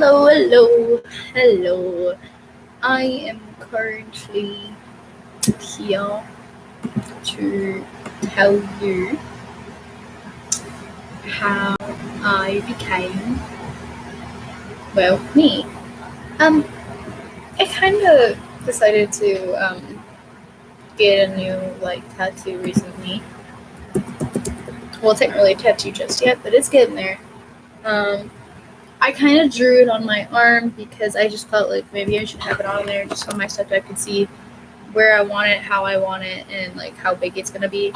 Hello, hello, hello. I am currently here to tell you how I became, me. Um, I kind of decided to get a new tattoo recently. Well, it's not really a tattoo just yet, but it's getting there. Um, I kind of drew it on my arm because I just felt like maybe I should have it on there just so my stuff I could see where I want it, how I want it, and how big it's gonna be.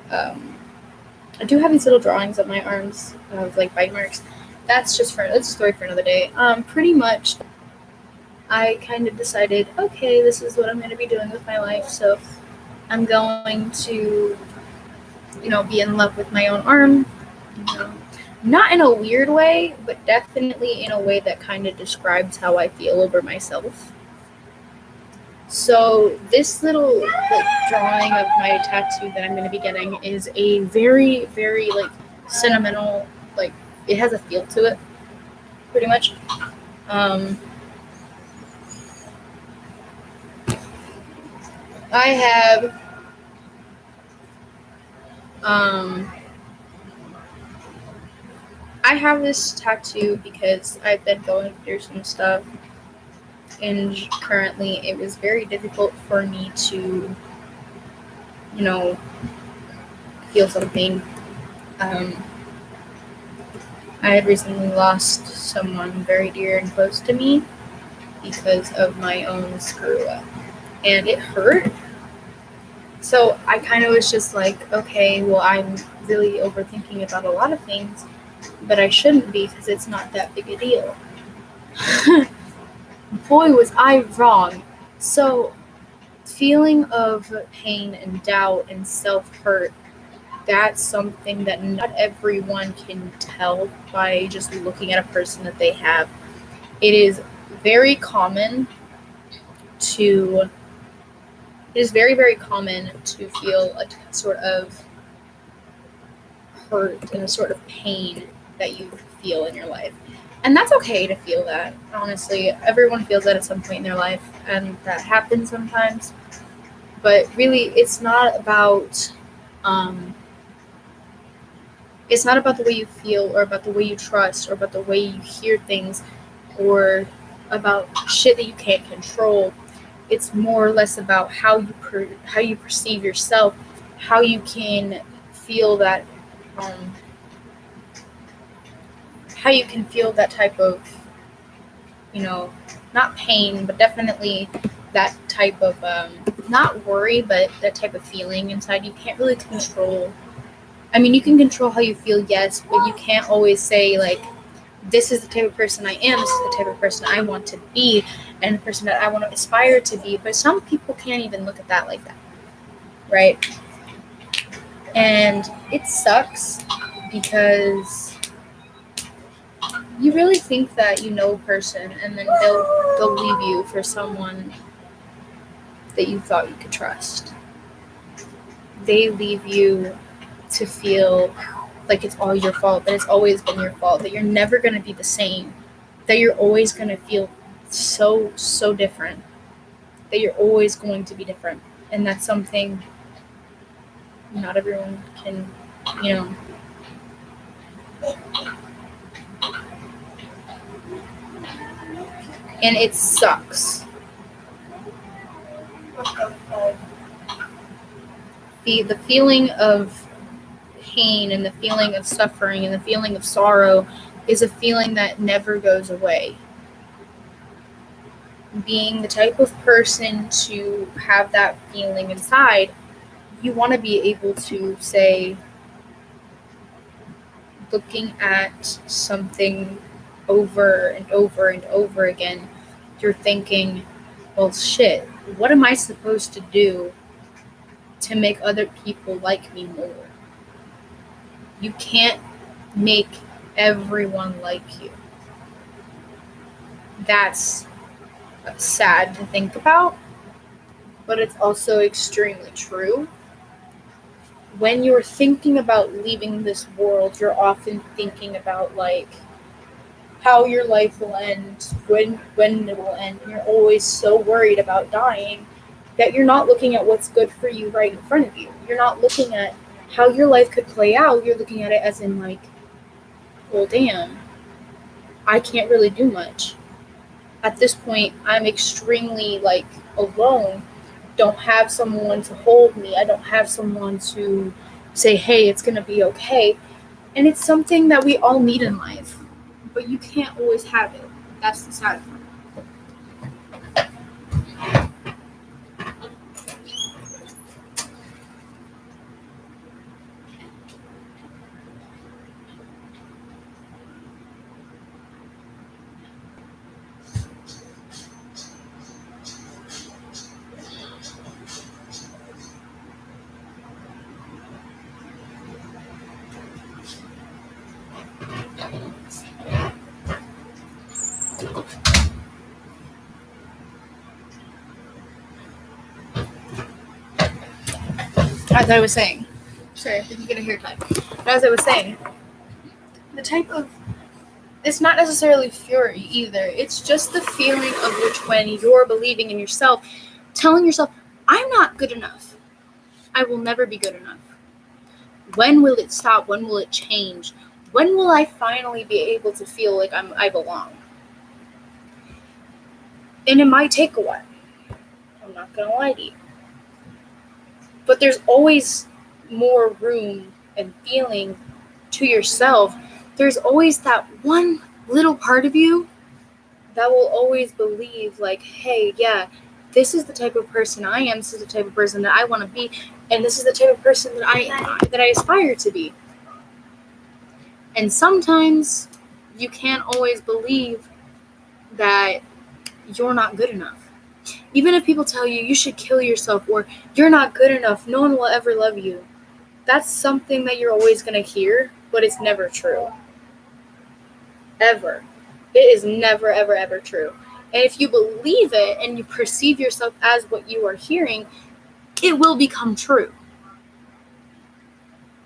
Um, I do have these little drawings of my arms of bite marks. That's a story for another day. Pretty much, I kind of decided, okay, this is what I'm gonna be doing with my life. So I'm going to, be in love with my own arm. You know, not in a weird way, but definitely in a way that kind of describes how I feel over myself. So this little drawing of my tattoo that I'm going to be getting is a very, very sentimental. It has a feel to it, pretty much. Um, I have um, I have this tattoo because I've been going through some stuff, and currently it was very difficult for me to, feel something. Um, I had recently lost someone very dear and close to me because of my own screw up, and it hurt. So I kind of was just like, okay, well, I'm really overthinking about a lot of things, but I shouldn't be because it's not that big a deal. Boy, was I wrong. So, feeling of pain and doubt and self-hurt, that's something that not everyone can tell by just looking at a person that they have. It is very common to it is very, very common to feel a sort of hurt and a sort of pain that you feel in your life. And that's okay to feel that. Honestly, everyone feels that at some point in their life, and that happens sometimes. But really, um, it's not about the way you feel, or about the way you trust, or about the way you hear things, or about shit that you can't control. It's more or less about how you perceive yourself, how you can feel that, um, how you can feel that type of, you know, not pain, but definitely that type of, not worry, but that type of feeling inside. You can't really control. I mean, you can control how you feel, yes, but you can't always say this is the type of person I am, this is the type of person I want to be, and the person that I want to aspire to be. But some people can't even look at that like that, right? And it sucks because you really think that you know a person, and then they'll leave you for someone that you thought you could trust. They leave you to feel like it's all your fault, that it's always been your fault, that you're never going to be the same, that you're always going to feel so different, that you're always going to be different. And that's something not everyone can, you know. And it sucks. The feeling of pain and the feeling of suffering and the feeling of sorrow is a feeling that never goes away. Being the type of person to have that feeling inside, you want to be able to say, looking at something over and over and over again, you're thinking, well, shit, what am I supposed to do to make other people like me more? You can't make everyone like you. That's sad to think about, but it's also extremely true. When you're thinking about leaving this world, you're often thinking about how your life will end, when it will end, and you're always so worried about dying that you're not looking at what's good for you right in front of you. You're not looking at how your life could play out. You're looking at it as in like, well, damn, I can't really do much. At this point, I'm extremely like alone. Don't have someone to hold me. I don't have someone to say, hey, it's gonna be okay. And it's something that we all need in life, but you can't always have it. That's the sad part. As I was saying, sorry, if you get a hair tie. But as I was saying, the type of, it's not necessarily fury either. It's just the feeling of which when you're believing in yourself, telling yourself, I'm not good enough. I will never be good enough. When will it stop? When will it change? When will I finally be able to feel like I belong? And it might take a while. I'm not gonna lie to you. But there's always more room and feeling to yourself. There's always that one little part of you that will always believe like, hey, yeah, this is the type of person I am. This is the type of person that I want to be. And this is the type of person that I aspire to be. And sometimes you can't always believe that you're not good enough. Even if people tell you should kill yourself or you're not good enough, no one will ever love you. That's something that you're always going to hear, but it's never true. Ever. It is never, ever, ever true. And if you believe it and you perceive yourself as what you are hearing, it will become true.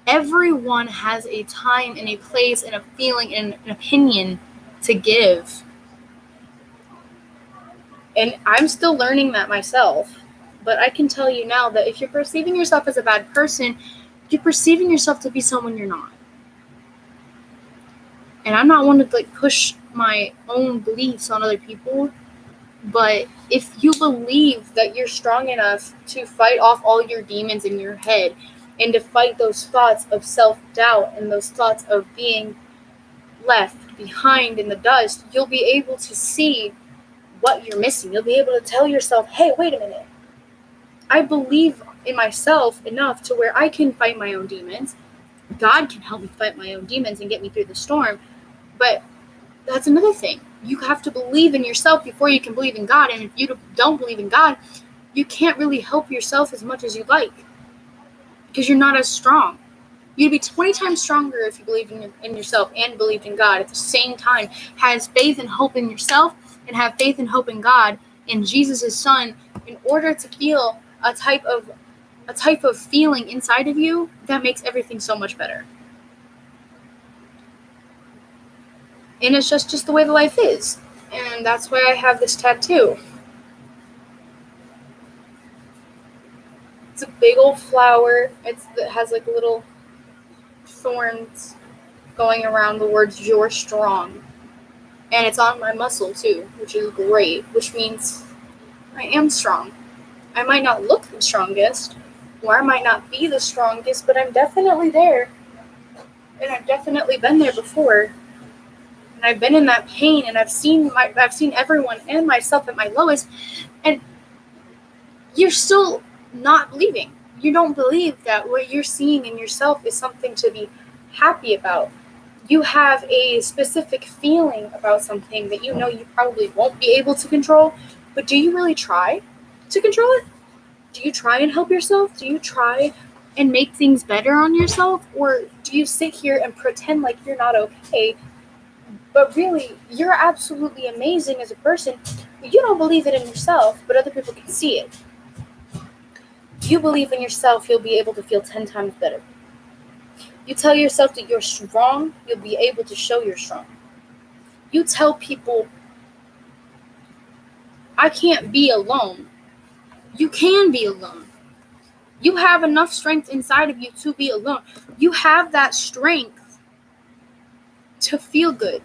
Everyone has a time and a place and a feeling and an opinion to give. And I'm still learning that myself. But I can tell you now that if you're perceiving yourself as a bad person, you're perceiving yourself to be someone you're not. And I'm not one to like push my own beliefs on other people. But if you believe that you're strong enough to fight off all your demons in your head and to fight those thoughts of self-doubt and those thoughts of being left behind in the dust, you'll be able to see what you're missing. You'll be able to tell yourself, hey, wait a minute. I believe in myself enough to where I can fight my own demons. God can help me fight my own demons and get me through the storm. But that's another thing. You have to believe in yourself before you can believe in God. And if you don't believe in God, you can't really help yourself as much as you'd like because you're not as strong. You'd be 20 times stronger if you believed in yourself and believed in God at the same time. Has faith and hope in yourself and have faith and hope in God, in Jesus' Son, in order to feel a type of feeling inside of you that makes everything so much better. And it's just the way the life is. And that's why I have this tattoo. It's a big old flower. It has like little thorns going around the words "you're strong." And it's on my muscle too, which is great, which means I am strong. I might not look the strongest, or I might not be the strongest, but I'm definitely there. And I've definitely been there before. And I've been in that pain, and I've seen everyone and myself at my lowest, and you're still not believing. You don't believe that what you're seeing in yourself is something to be happy about. You have a specific feeling about something that you know you probably won't be able to control, but do you really try to control it? Do you try and help yourself? Do you try and make things better on yourself? Or do you sit here and pretend like you're not okay, but really, you're absolutely amazing as a person. You don't believe it in yourself, but other people can see it. You believe in yourself, you'll be able to feel 10 times better. You tell yourself that you're strong, you'll be able to show you're strong. You tell people, I can't be alone. You can be alone. You have enough strength inside of you to be alone. You have that strength to feel good.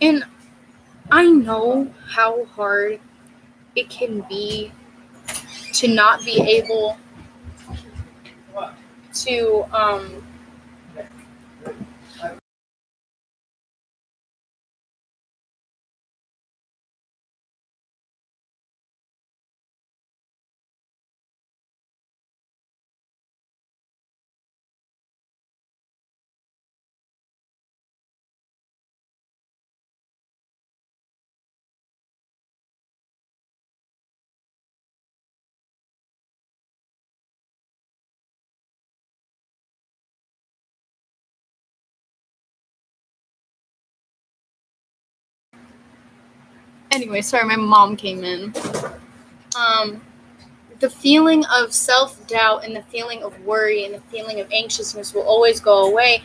And I know how hard it can be to not be able to anyway, sorry, my mom came in. The feeling of self-doubt and the feeling of worry and the feeling of anxiousness will always go away.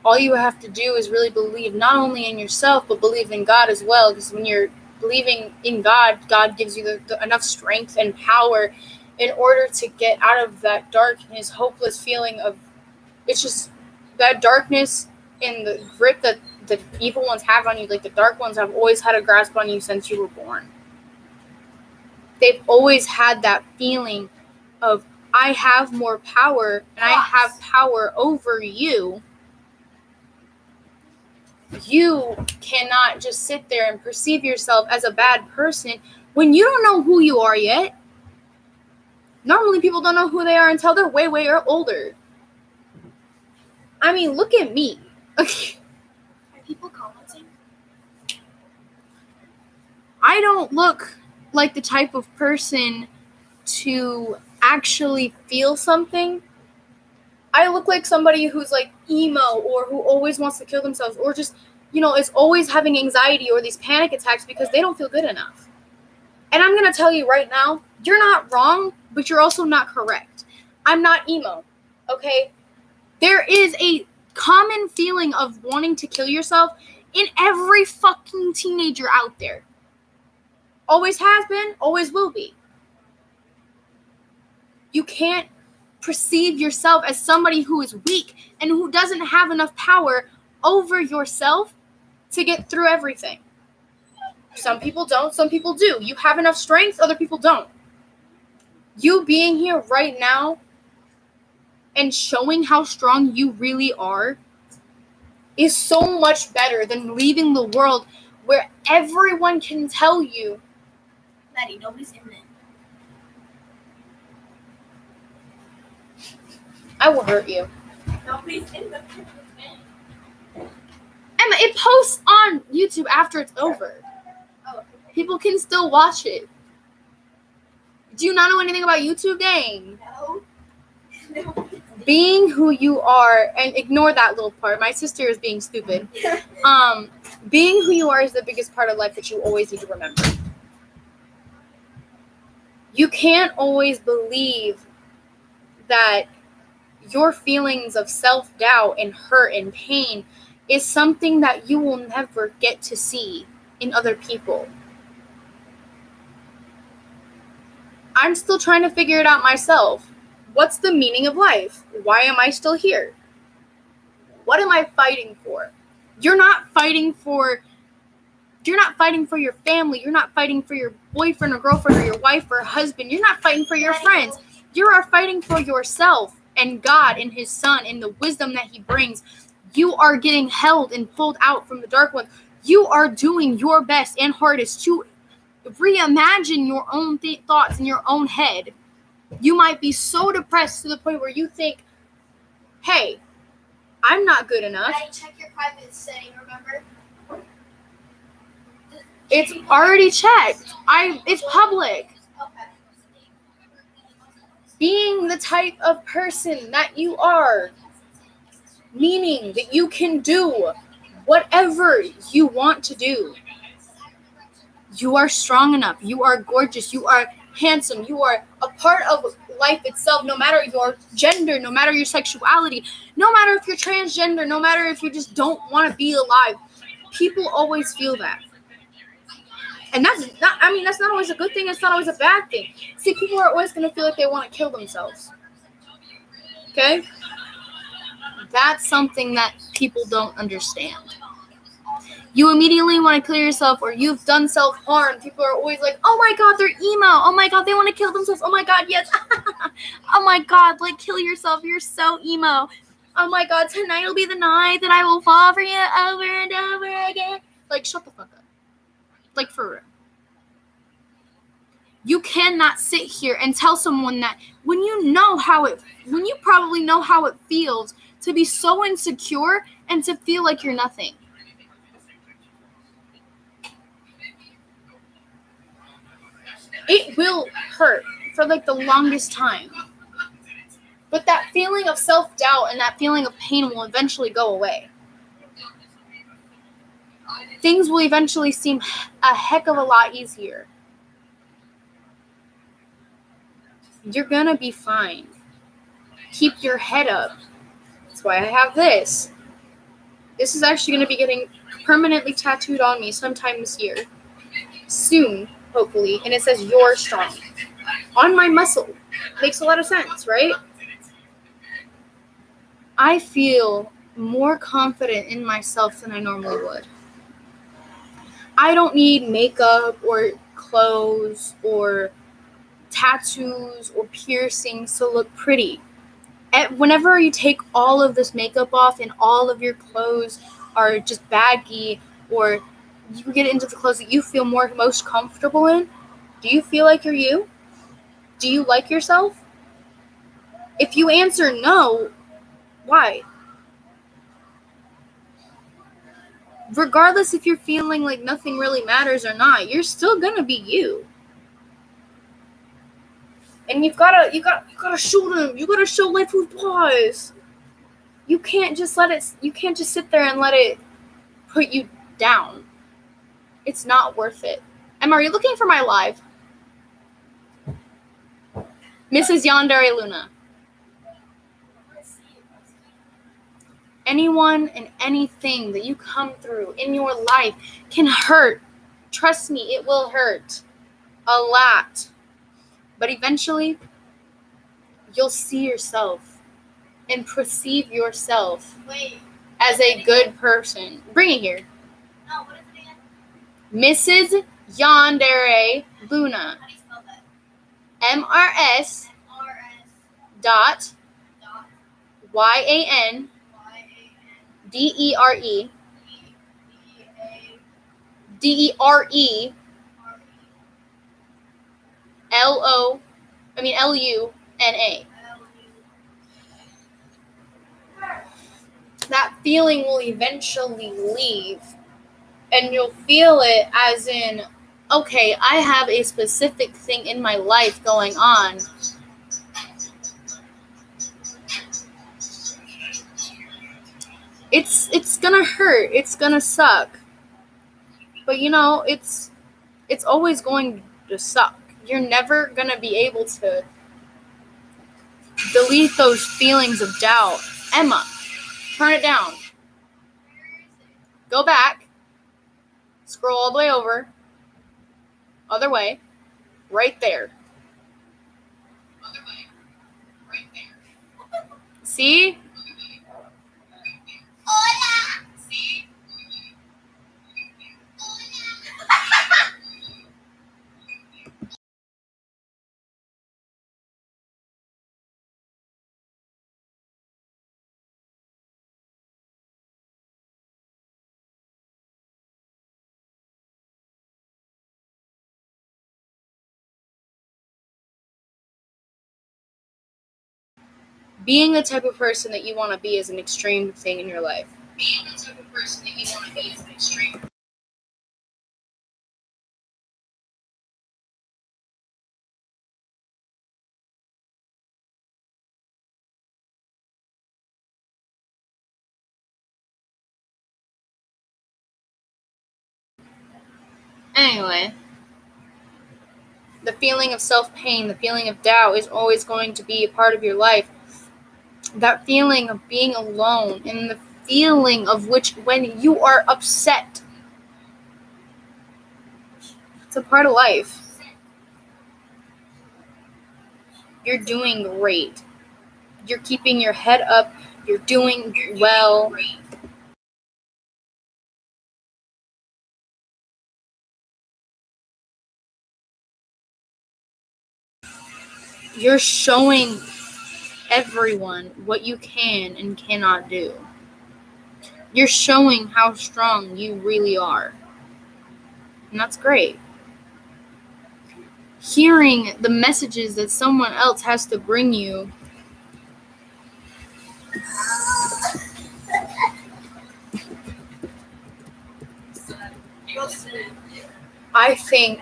All you have to do is really believe not only in yourself, but believe in God as well. Because when you're believing in God, God gives you enough strength and power in order to get out of that darkness, hopeless feeling of, it's just that darkness and the grip that the evil ones have on you, like the dark ones have always had a grasp on you since you were born. They've always had that feeling of, I have more power and I have power over you. You cannot just sit there and perceive yourself as a bad person when you don't know who you are yet. Normally people don't know who they are until they're way, way older. I mean, look at me. Are people commenting? I don't look like the type of person to actually feel something. I look like somebody who's like emo or who always wants to kill themselves or just, is always having anxiety or these panic attacks because they don't feel good enough. And I'm going to tell you right now, you're not wrong, but you're also not correct. I'm not emo, okay? There is a common feeling of wanting to kill yourself in every fucking teenager out there. Always has been, always will be. You can't perceive yourself as somebody who is weak and who doesn't have enough power over yourself to get through everything. Some people don't, some people do. You have enough strength, other people don't. You being here right now and showing how strong you really are is so much better than leaving the world where everyone can tell you, Maddie, nobody's in there. I will hurt you. Nobody's in the Emma, it posts on YouTube after it's over. Oh. People can still watch it. Do you not know anything about YouTube, dang? No. Being who you are, and ignore that little part. My sister is being stupid. Being who you are is the biggest part of life that you always need to remember. You can't always believe that your feelings of self-doubt and hurt and pain is something that you will never get to see in other people. I'm still trying to figure it out myself. What's the meaning of life? Why am I still here? What am I fighting for? You're not fighting for your family. You're not fighting for your boyfriend or girlfriend or your wife or husband. You're not fighting for your friends. You are fighting for yourself and God and his son and the wisdom that he brings. You are getting held and pulled out from the dark one. You are doing your best and hardest to reimagine your own thoughts in your own head. You might be so depressed to the point where you think, hey, I'm not good enough. Check your private setting, remember? It's already checked. It's public. Being the type of person that you are, meaning that you can do whatever you want to do. You are strong enough. You are gorgeous. You are handsome. You are a part of life itself, no matter your gender, no matter your sexuality, no matter if you're transgender, no matter if you just don't want to be alive. People always feel that. And that's not always a good thing. It's not always a bad thing. See, people are always going to feel like they want to kill themselves. Okay? That's something that people don't understand. You immediately want to kill yourself, or you've done self-harm. People are always like, oh my god, they're emo. Oh my god, they want to kill themselves. Oh my god, yes. Oh my god, like, kill yourself. You're so emo. Oh my god, tonight will be the night that I will fall for you over and over again. Like, shut the fuck up. Like, for real. You cannot sit here and tell someone that when you probably know how it feels to be so insecure and to feel like you're nothing. It will hurt for like the longest time. But that feeling of self-doubt and that feeling of pain will eventually go away. Things will eventually seem a heck of a lot easier. You're gonna be fine. Keep your head up. That's why I have this. This is actually going to be getting permanently tattooed on me sometime this year. Soon, hopefully. And it says, "You're strong." On my muscle. Makes a lot of sense, right? I feel more confident in myself than I normally would. I don't need makeup or clothes or tattoos or piercings to look pretty. Whenever you take all of this makeup off and all of your clothes are just baggy, or you get into the clothes that you feel most comfortable in, do you feel like you're you? Do you like yourself? If you answer no, why? Regardless if you're feeling like nothing really matters or not, you're still gonna be you. And you gotta show them. You gotta show life with pause. You can't just sit there and let it put you down. It's not worth it. Emma, are you looking for my live? Mrs.Yandere Luna. Anyone and anything that you come through in your life can hurt. Trust me, it will hurt a lot. But eventually, you'll see yourself and perceive yourself as a good person. Bring it here. No, what is it again? Mrs. Yandere Luna. How do you spell that? MRS dot YAN DERE DERE LUNA. That feeling will eventually leave, and you'll feel it as in, okay, I have a specific thing in my life going on. It's gonna hurt. It's gonna suck. But it's always going to suck. You're never gonna be able to delete those feelings of doubt. Emma, turn it down. Go back. Scroll all the way over. Other way. Right there. See? Hola. Being the type of person that you want to be is an extreme thing in your life. Anyway, The feeling of self-pain, the feeling of doubt is always going to be a part of your life. That feeling of being alone and the feeling of which when you are upset, it's a part of life. You're doing great. You're keeping your head up. You're doing well. You're showing everyone what you can and cannot do. You're showing how strong you really are. And that's great. Hearing the messages that someone else has to bring you I think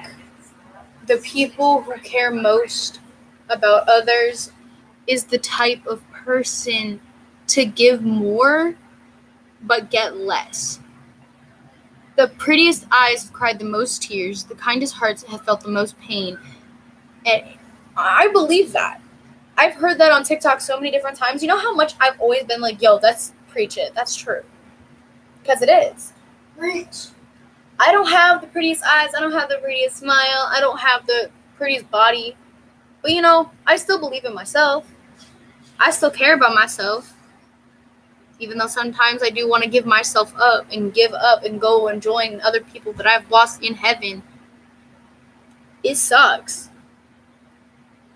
the people who care most about others is the type of person to give more but get less. The prettiest eyes have cried the most tears, the kindest hearts have felt the most pain. And I believe that. I've heard that on TikTok so many different times. You know how much I've always been like, yo, preach it. That's true. Because it is. Rich. I don't have the prettiest eyes. I don't have the prettiest smile. I don't have the prettiest body. But, I still believe in myself. I still care about myself. Even though sometimes I do want to give myself up and give up and go and join other people that I've lost in heaven. It sucks.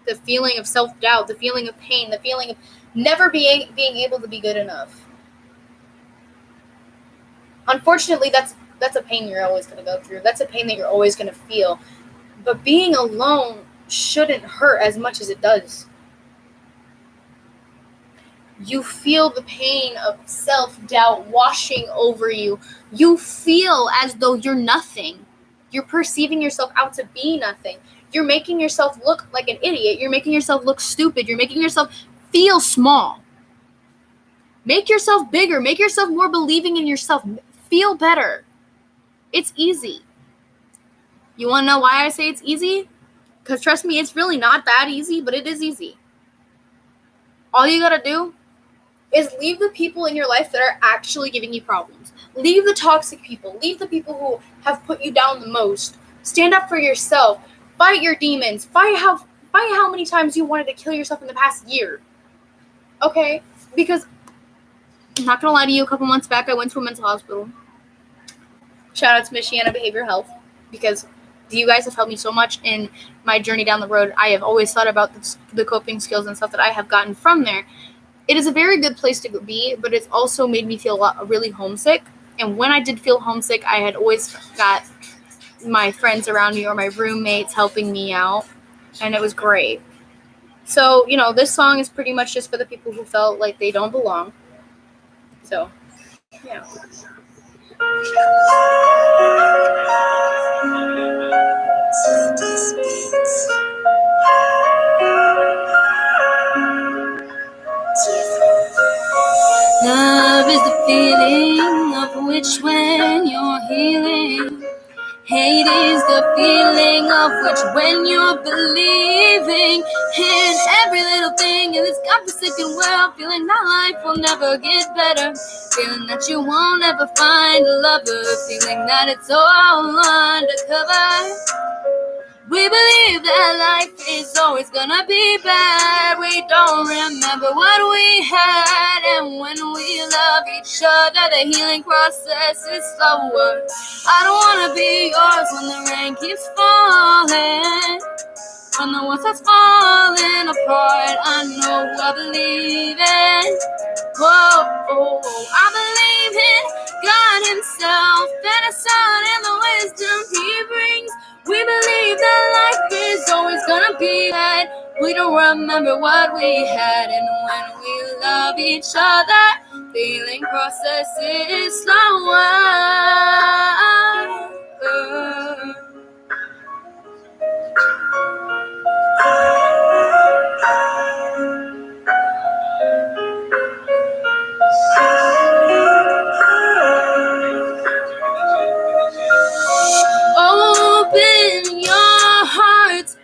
The feeling of self-doubt, the feeling of pain, the feeling of never being able to be good enough. Unfortunately, that's a pain you're always going to go through. That's a pain that you're always going to feel. But being alone shouldn't hurt as much as it does. You feel the pain of self-doubt washing over you. You feel as though you're nothing. You're perceiving yourself out to be nothing. You're making yourself look like an idiot. You're making yourself look stupid. You're making yourself feel small. Make yourself bigger. Make yourself more believing in yourself. Feel better. It's easy. You want to know why I say it's easy? Because trust me, it's really not that easy, but it is easy. All you got to do is leave the people in your life that are actually giving you problems. Leave the toxic people. Leave the people who have put you down the most. Stand up for yourself. Fight your demons. Fight how many times you wanted to kill yourself in the past year. Okay? Because I'm not going to lie to you, a couple months back I went to a mental hospital. Shout out to Mrs.Yandere Behavioral Health, because you guys have helped me so much in my journey down the road. I have always thought about the coping skills and stuff that I have gotten from there. It is a very good place to be, but it's also made me feel really homesick. And when I did feel homesick, I had always got my friends around me or my roommates helping me out, and it was great. So, this song is pretty much just for the people who felt like they don't belong. So, yeah. Love is the feeling of which when you're healing. Hate is the feeling of which when you're believing in every little thing in this godforsaken world, feeling that life will never get better, feeling that you won't ever find a lover, feeling that it's all undercover. We believe that life is always gonna be bad. We don't remember what we had, and when we love each other, the healing process is slower. I don't wanna be yours when the rain keeps falling, when the world starts falling apart. I know I believe in. Whoa, I believe in God Himself and His Son and the wisdom He brings. We believe that life is always gonna be bad. We don't remember what we had, and when we love each other, the healing process is slower. Open your hearts,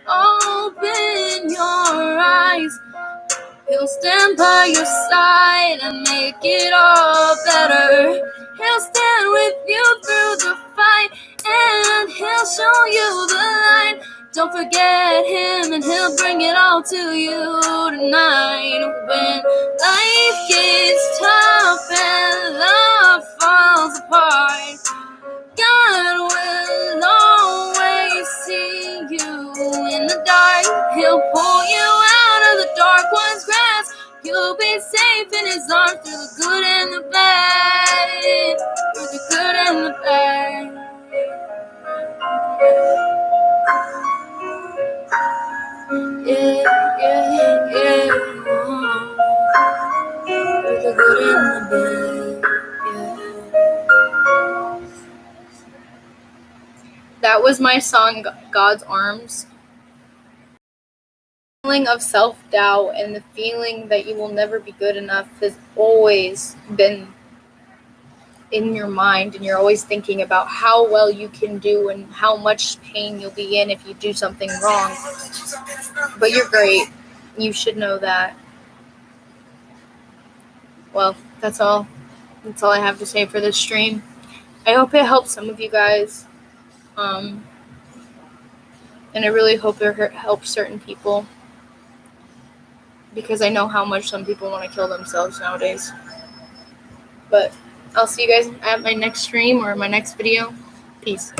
He'll stand by your side and make it all better. He'll stand with you through the fight, and he'll show you the light. Don't forget him, and he'll bring it all to you tonight. When life gets tough and love falls apart, God will always see you in the dark. He'll pull you out of the dark one's grasp. You'll be safe in his arms through the good and the bad. Through the good and the bad. Yeah, yeah, yeah. Through the good and the bad. Yeah. That was my song, God's Arms. The feeling of self-doubt and the feeling that you will never be good enough has always been in your mind, and you're always thinking about how well you can do and how much pain you'll be in if you do something wrong. But you're great. You should know that. Well, that's all. That's all I have to say for this stream. I hope it helps some of you guys. And I really hope it helps certain people, because I know how much some people want to kill themselves nowadays. But I'll see you guys at my next stream or my next video. Peace.